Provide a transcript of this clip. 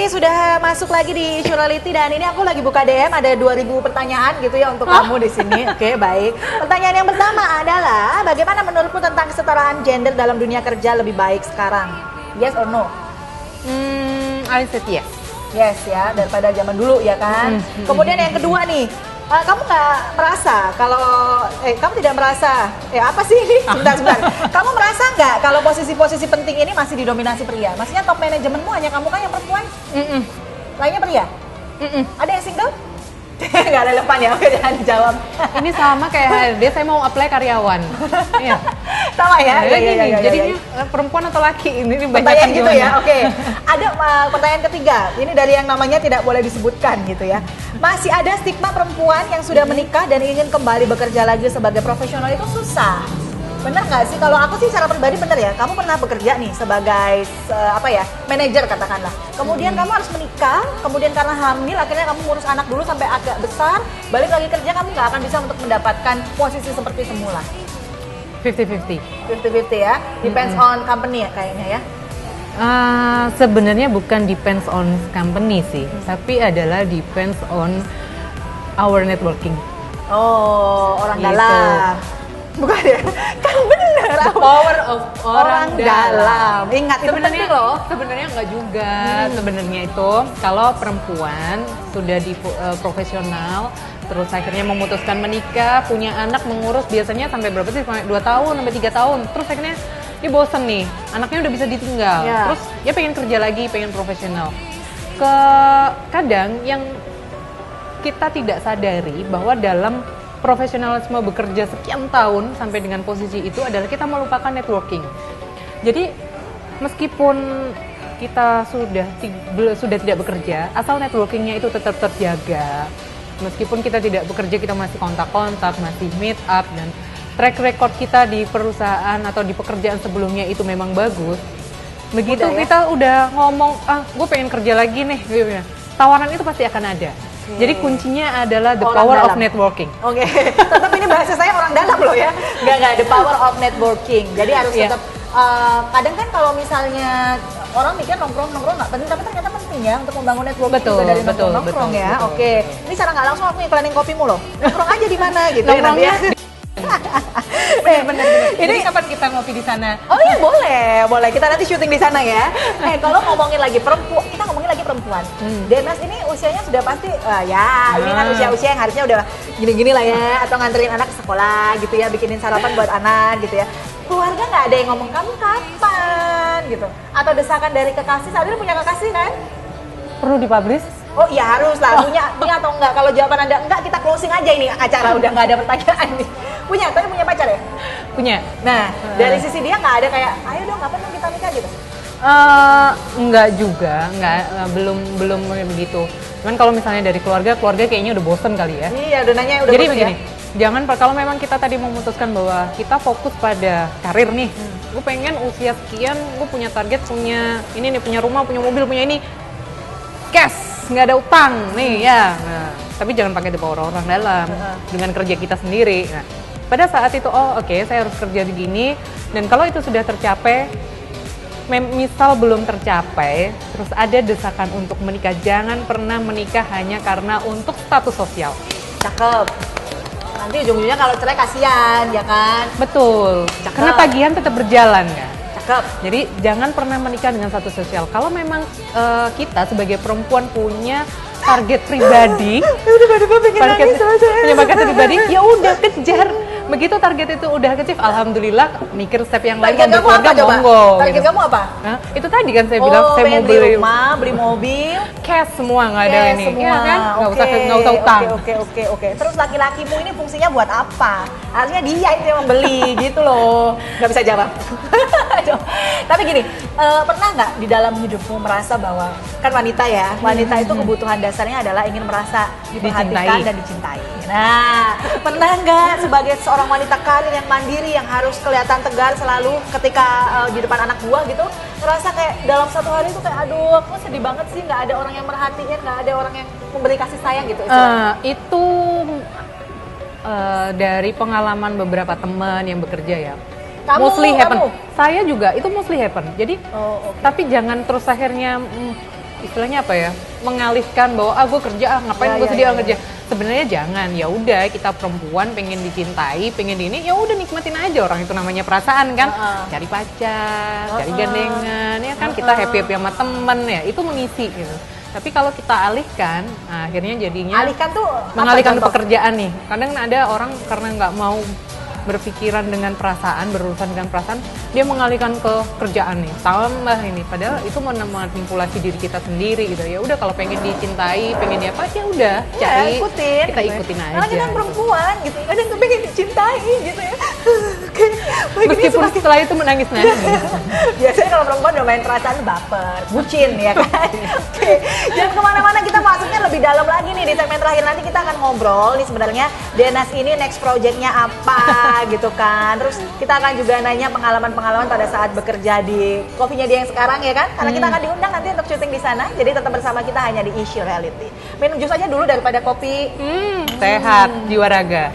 sudah masuk lagi di Shurality dan ini aku lagi buka DM ada 2000 pertanyaan gitu ya untuk kamu di sini. Oke, baik. Pertanyaan yang pertama adalah bagaimana menurutmu tentang kesetaraan gender dalam dunia kerja lebih baik sekarang? Yes or no? I said yes. Yes ya, daripada zaman dulu ya kan. Kemudian yang kedua nih, kamu nggak merasa kalau kamu tidak merasa apa sih ini? Sebentar. Kamu merasa nggak kalau posisi-posisi penting ini masih didominasi pria? Maksudnya top manajemenmu hanya kamu kan yang perempuan? Lainnya pria? Ada yang single? Nggak relevan ya, oke jangan dijawab. Ini sama kayak HRD, saya mau apply karyawan. Iya. Sama ya? Iya, jadinya perempuan atau laki? Ini pertanyaan gitu ya, oke. Ada pertanyaan ketiga, ini dari yang namanya tidak boleh disebutkan gitu ya. Masih ada stigma perempuan yang sudah menikah dan ingin kembali bekerja lagi sebagai profesional itu susah. Bener nggak sih? Kalau aku sih secara pribadi bener ya. Kamu pernah bekerja nih sebagai manajer katakanlah. Kemudian kamu harus menikah, kemudian karena hamil akhirnya kamu ngurus anak dulu sampai agak besar, balik lagi kerja kamu nggak akan bisa untuk mendapatkan posisi seperti semula. 50-50. 50-50 ya. Depends on company ya kayaknya ya. Sebenarnya bukan depends on company sih, tapi adalah depends on our networking. Oh, orang gitu. dalam. Bukan ya? Kan bener. The power of orang dalam. Ingat itu penting loh. Sebenarnya enggak juga. Sebenarnya itu kalau perempuan sudah di profesional, terus akhirnya memutuskan menikah, punya anak, mengurus biasanya sampai berapa sih? 2 tahun sampai 3 tahun. Terus akhirnya dia bosen nih, anaknya udah bisa ditinggal. Yeah. Terus dia pengen kerja lagi, pengen profesional. Kadang yang kita tidak sadari bahwa dalam profesionalisme bekerja sekian tahun sampai dengan posisi itu adalah kita melupakan networking. Jadi meskipun kita sudah tidak bekerja, asal networkingnya itu tetap terjaga. Meskipun kita tidak bekerja, kita masih kontak-kontak, masih meet up, dan track record kita di perusahaan atau di pekerjaan sebelumnya itu memang bagus. Begitu kita udah ngomong, gue pengen kerja lagi nih, tawaran itu pasti akan ada. Jadi kuncinya adalah the power of networking. Oke. Tetap ini bahasa saya orang dalam loh ya. Enggak the power of networking. Jadi harus tetap kadang kan kalau misalnya orang mikir nongkrong nggak penting, tapi ternyata penting ya untuk membangun networking juga dari nongkrong ya. Oke. Ini secara nggak langsung aku iklanin kopimu loh. Nongkrong aja di mana gitu ya nanti ya. Bener. Ini kapan kita ngopi di sana? Oh iya boleh. Kita nanti syuting di sana ya. Kalau ngomongin lagi perempuan, kita ngomongin lagi perempuan. Denas ini usianya sudah pasti, ini kan usia yang harusnya udah gini-gini lah ya, atau nganterin anak ke sekolah gitu ya, bikinin sarapan buat anak gitu ya. Keluarga nggak ada yang ngomong kamu kapan gitu, atau desakan dari kekasih. Saat ini punya kekasih kan? Perlu dipublish? Oh iya harus lah, punya atau enggak? Kalau jawaban Anda enggak, kita closing aja ini acara, udah nggak ada pertanyaan nih. Tapi punya pacar ya? Punya. Nah, dari sisi dia nggak ada kayak, ayo dong kapan dong kita nikah gitu? Enggak juga, belum begitu. Cuman kalau misalnya dari keluarga kayaknya udah bosen kali ya. Iya, udah nanya udah Jadi bosen begini, ya? jangan kalau memang kita tadi memutuskan bahwa kita fokus pada karir nih. Gue pengen usia sekian, gue punya target, punya rumah, punya mobil, punya ini. Cash, nggak ada utang nih ya. Nah, tapi jangan pakai the power orang dalam dengan kerja kita sendiri. Nah, pada saat itu saya harus kerja begini, dan kalau itu sudah tercapai, misal belum tercapai, terus ada desakan untuk menikah, jangan pernah menikah hanya karena untuk status sosial. Cakep. Nanti ujung-ujungnya kalau cerai kasihan, ya kan? Betul. Cakep. Karena tagihan tetap berjalan kan. Cakep. Jadi jangan pernah menikah dengan status sosial. Kalau memang kita sebagai perempuan punya target pribadi, punya bakat pribadi, ya udah kejar. Begitu target itu udah kecil, alhamdulillah mikir step yang lain untuk keluarga monggo. Target kamu apa? Nah, itu tadi kan saya bilang saya mau beli rumah, beli mobil, cash semua, nggak ada ini. Semua. Ya kan? Nggak usah utang. Oke. Terus laki-lakimu ini fungsinya buat apa? Harusnya dia itu yang membeli gitu loh. Nggak bisa jawab. Tapi gini, pernah nggak di dalam hidupmu merasa bahwa kan wanita ya, wanita itu kebutuhan dasarnya adalah ingin merasa diperhatikan dan dicintai. Nah, pernah nggak sebagai seorang wanita karir yang mandiri yang harus kelihatan tegar selalu ketika di depan anak buah gitu, ngerasa kayak dalam satu hari itu kayak aduh aku sedih banget sih, nggak ada orang yang merhatiin, nggak ada orang yang memberi kasih sayang gitu? Itu dari pengalaman beberapa teman yang bekerja ya. Mostly happen. Saya juga itu mostly happen. Jadi tapi jangan terus akhirnya istilahnya apa ya, mengalihkan bahwa gue kerja, ngapain gue sedih kerja. Sebenarnya jangan, ya udah kita perempuan pengen dicintai, pengen ini, ya udah nikmatin aja, orang itu namanya perasaan kan. Cari pacar, cari gandengan, ya kan kita happy sama temen ya, itu mengisi gitu. Tapi kalau kita alihkan, akhirnya jadinya alihkan tuh mengalihkan ke pekerjaan nih. Kadang ada orang karena nggak mau berpikiran dengan perasaan, berurusan dengan perasaan, dia mengalihkan ke kerjaan nih, tambah ini. Padahal itu memanipulasi diri kita sendiri gitu. Ya udah kalau pengen dicintai, pengen apa, ya udah cari, ikutin, kita ikutin aja. Karena kita kan perempuan gitu, kadang tuh pengen dicintai gitu ya. Meskipun setelah itu menangis-nangis. Biasanya kalau perempuan udah main perasaan baper, bucin ya kan. Oke, jangan kemana-mana, kita masuknya lebih dalam lagi nih di segmen terakhir. Nanti kita akan ngobrol nih sebenarnya Denas ini next projectnya apa gitu kan. Terus kita akan juga nanya pengalaman-pengalaman pada saat bekerja di coffee-nya dia yang sekarang ya kan. Karena kita akan diundang nanti untuk syuting di sana. Jadi tetap bersama kita hanya di Issue Reality. Minum jus aja dulu daripada kopi. Sehat, jiwa raga.